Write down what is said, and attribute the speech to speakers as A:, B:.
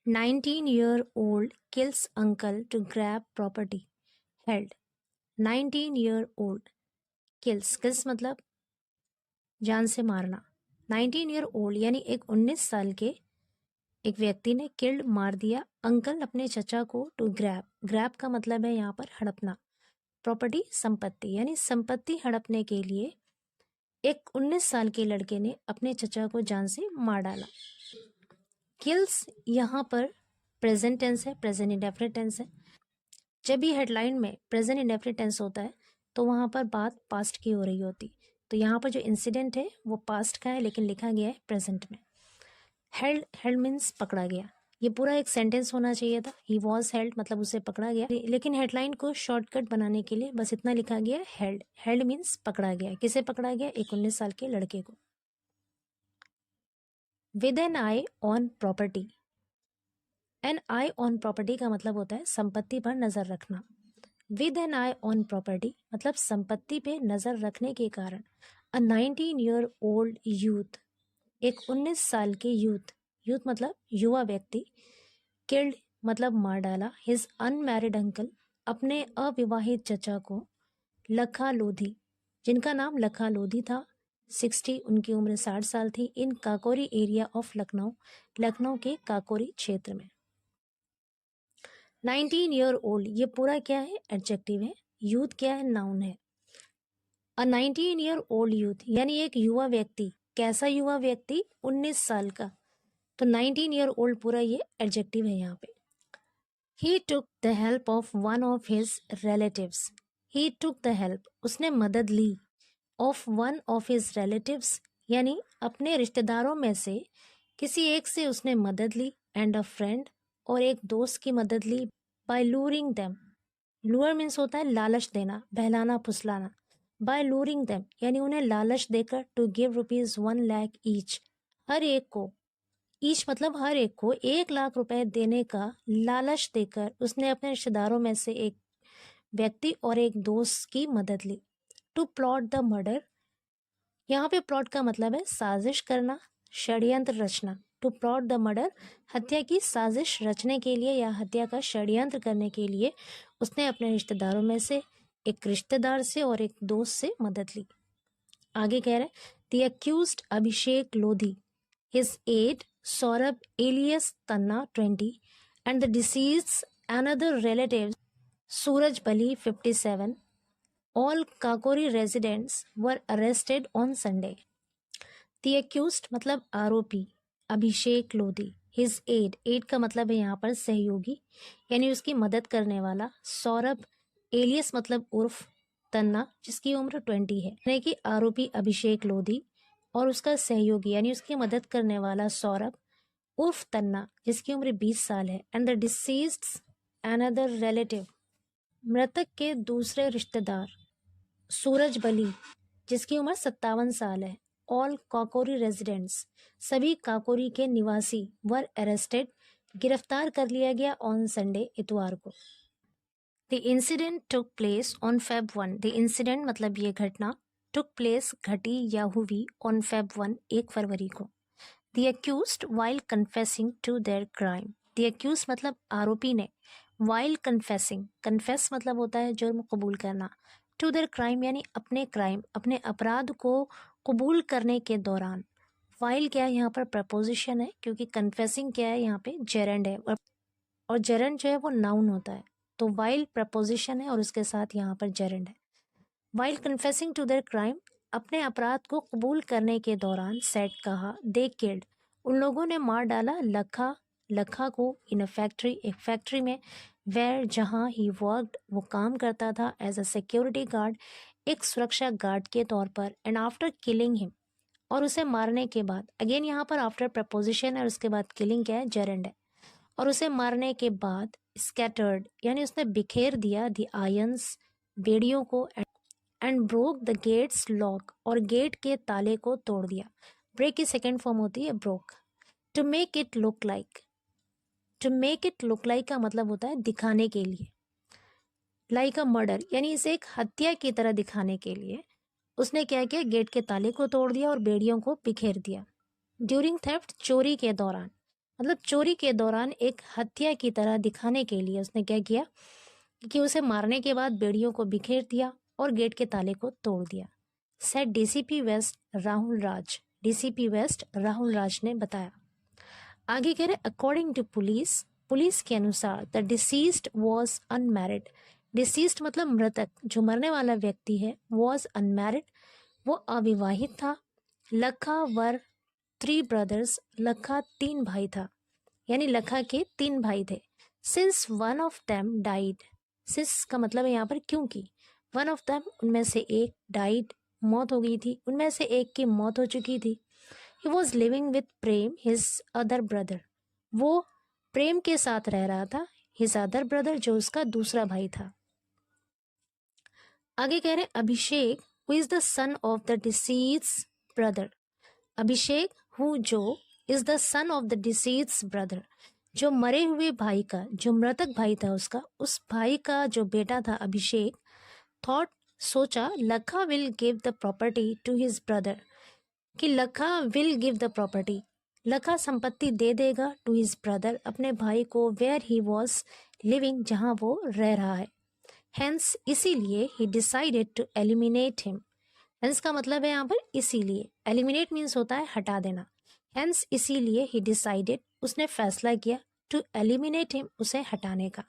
A: 19-year-old kills uncle to grab property held. 19-year-old kills मतलब जान से मारना। 19-year-old यानी एक 19 साल के एक व्यक्ति ने किल्ड मार दिया अंकल अपने चचा को टू ग्रैब का मतलब है यहाँ पर हड़पना। प्रॉपर्टी संपत्ति यानी संपत्ति हड़पने के लिए एक 19 साल के लड़के ने अपने चचा को जान से मार डाला। किल्स यहाँ पर प्रेजेंट टेंस है, प्रेजेंट इंडेफिनिट टेंस है। जब भी हेडलाइन में प्रेजेंट इंडेफिनिट टेंस होता है तो वहाँ पर बात पास्ट की हो रही होती, तो यहाँ पर जो इंसिडेंट है वो पास्ट का है लेकिन लिखा गया है प्रेजेंट में। हेल्ड मीन्स पकड़ा गया, ये पूरा एक सेंटेंस होना चाहिए था। ही वॉज हेल्ड मतलब उसे पकड़ा गया, लेकिन हेडलाइन को शॉर्टकट बनाने के लिए बस इतना लिखा गया हेल्ड। हेल्ड मीन्स पकड़ा गया। किसे पकड़ा गया? एक 19 साल के लड़के को। With an eye on property. An eye on property का मतलब होता है संपत्ति पर नजर रखना। With an eye on property मतलब संपत्ति पे नजर रखने के कारण अ 19-year-old यूथ, एक 19 साल के यूथ मतलब युवा व्यक्ति, किल्ड मतलब मार डाला हिज अनमैरिड अंकल, अपने अविवाहित चचा को, लखा लोधी जिनका नाम लखा लोधी था, 60 उनकी उम्र 60 साल थी, इन काकोरी एरिया ऑफ लखनऊ के काकोरी क्षेत्र में। 19-year-old ये पूरा क्या है? एडजेक्टिव है। यूथ क्या है? नाउन है। अ 19-year-old यूथ यानी एक युवा व्यक्ति। कैसा युवा व्यक्ति? 19 साल का। तो 19-year-old पूरा ये एडजेक्टिव है यहाँ पे। He took the help of one of his relatives. He took the help उसने मदद ली of one of his relatives यानी अपने रिश्तेदारों में से किसी एक से उसने मदद ली, and a friend और एक दोस्त की मदद ली, by luring them. Louvre means होता है लालच देना, बहलाना फुसलाना। by luring them यानी उन्हें लालच देकर, to give rupees 1 lakh each हर एक को, ईच मतलब हर एक को 1 लाख रुपए देने का लालच देकर उसने अपने रिश्तेदारों में से एक व्यक्ति और एक दोस्त की मदद ली। टू प्लॉट द मर्डर, यहाँ पे प्लॉट का मतलब है साजिश करना, षड्यंत्र रचना। टू प्लॉट द मर्डर हत्या की साजिश रचने के लिए या हत्या का षड्यंत्र करने के लिए उसने अपने रिश्तेदारों में से एक रिश्तेदार से और एक दोस्त से मदद ली। आगे कह रहे the accused Abhishek Lodhi, his aide Saurabh alias Tanna 20 and the deceased another relative Suraj Bali 57, all Kakori residents were arrested on Sunday. The accused मतलब आरोपी अभिषेक लोधी, his aid का मतलब है यहाँ पर सहयोगी यानी उसकी मदद करने वाला, सौरभ एलियस मतलब उर्फ, तन्ना जिसकी उम्र 20 है, यानी कि आरोपी अभिषेक लोधी और उसका सहयोगी यानी उसकी मदद करने वाला सौरभ उर्फ तन्ना जिसकी उम्र 20 साल है, and the deceased another relative मृतक के दूसरे रिश्तेदार सूरज बली जिसकी उम्र 57 साल है, ऑल काकोरी रेजिडेंट्स सभी काकोरी के निवासी, वर अरेस्टेड गिरफ्तार कर लिया गया, ऑन संडे इतवार को। The incident took place on Feb 1, the incident मतलब ये घटना, टुक प्लेस घटी या हुई, ऑन Feb 1 1 फरवरी को। The accused while confessing to their crime. The accused मतलब आरोपी ने, while confessing, confess मतलब होता है जुर्म कबूल करना, to their crime यानी अपने क्राइम अपने अपराध को कबूल करने के दौरान। while क्या है यहाँ पर प्रपोजिशन है क्योंकि confessing क्या है यहाँ पे जेरेंड है और जेरेंड जो है वो नाउन होता है, तो while प्रपोजिशन है और उसके साथ यहाँ पर जेरेंड है। while confessing to their crime अपने अपराध को कबूल करने के दौरान, सेट कहा, दे किल्ड उन लोगों ने मार डाला लखा को, इन अ फैक्ट्री एक फैक्ट्री में, वेयर जहां ही वर्कड वो काम करता था, एज अ सिक्योरिटी गार्ड एक सुरक्षा गार्ड के तौर पर, एंड आफ्टर किलिंग हिम और उसे मारने के बाद, अगेन यहाँ पर आफ्टर प्रपोजिशन है और उसके बाद किलिंग क्या है? जेरेंड है। और उसे मारने के बाद स्कैटर्ड यानी उसने बिखेर दिया, द आयंस बेड़ियों को, and broke the gates lock और गेट के ताले को तोड़ दिया। ब्रेक की सेकेंड फॉर्म होती है broke. To make it look like, to make it look like का मतलब होता है दिखाने के लिए, लाइक अ मर्डर यानी इसे एक हत्या की तरह दिखाने के लिए उसने क्या किया? गेट के ताले को तोड़ दिया और बेड़ियों को बिखेर दिया। ड्यूरिंग थेफ्ट चोरी के दौरान, मतलब चोरी के दौरान एक हत्या की तरह दिखाने के लिए उसने क्या किया कि उसे मारने के बाद बेड़ियों को बिखेर दिया और गेट के ताले को तोड़ दिया। Set DCP waste Rahul Raj, DCP waste Rahul Raj ने बताया। आगे कह रहे अकॉर्डिंग टू पुलिस, पुलिस के अनुसार the deceased was unmarried. Deceased मतलब मृतक, जो मरने वाला व्यक्ति है, वाज अनमैरिड, वो अविवाहित था। लखा वर 3 ब्रदर्स, लखा 3 भाई था, यानी लखा के 3 भाई थे। Since one of them died, since का मतलब है यहाँ पर क्योंकि, वन ऑफ देम उनमें से एक, डाइड मौत हो गई थी, उनमें से एक की मौत हो चुकी थी। He was living with Prem his other brother, वो प्रेम के साथ रह रहा था, हिज अदर ब्रदर जो उसका दूसरा भाई था। आगे कह रहे Abhishek who is the son of the deceased brother, Abhishek who जो is the son of the deceased brother, जो मरे हुए भाई का, जो मृतक भाई था उसका, उस भाई का जो बेटा था अभिषेक, थॉट सोचा Lakha will give the property to his brother, कि Lakha will give the property, लखा संपत्ति दे देगा टू हिज ब्रदर, अपने भाई को, वेयर ही वॉज लिविंग, जहां वो रह रहा है। हेंस इसीलिए he decided to eliminate him, hence का मतलब है यहाँ पर इसीलिए, एलिमिनेट मीन्स होता है हटा देना, हेंस इसीलिए ही डिसाइडेड उसने फैसला किया, टू एलिमिनेट हिम उसे हटाने का।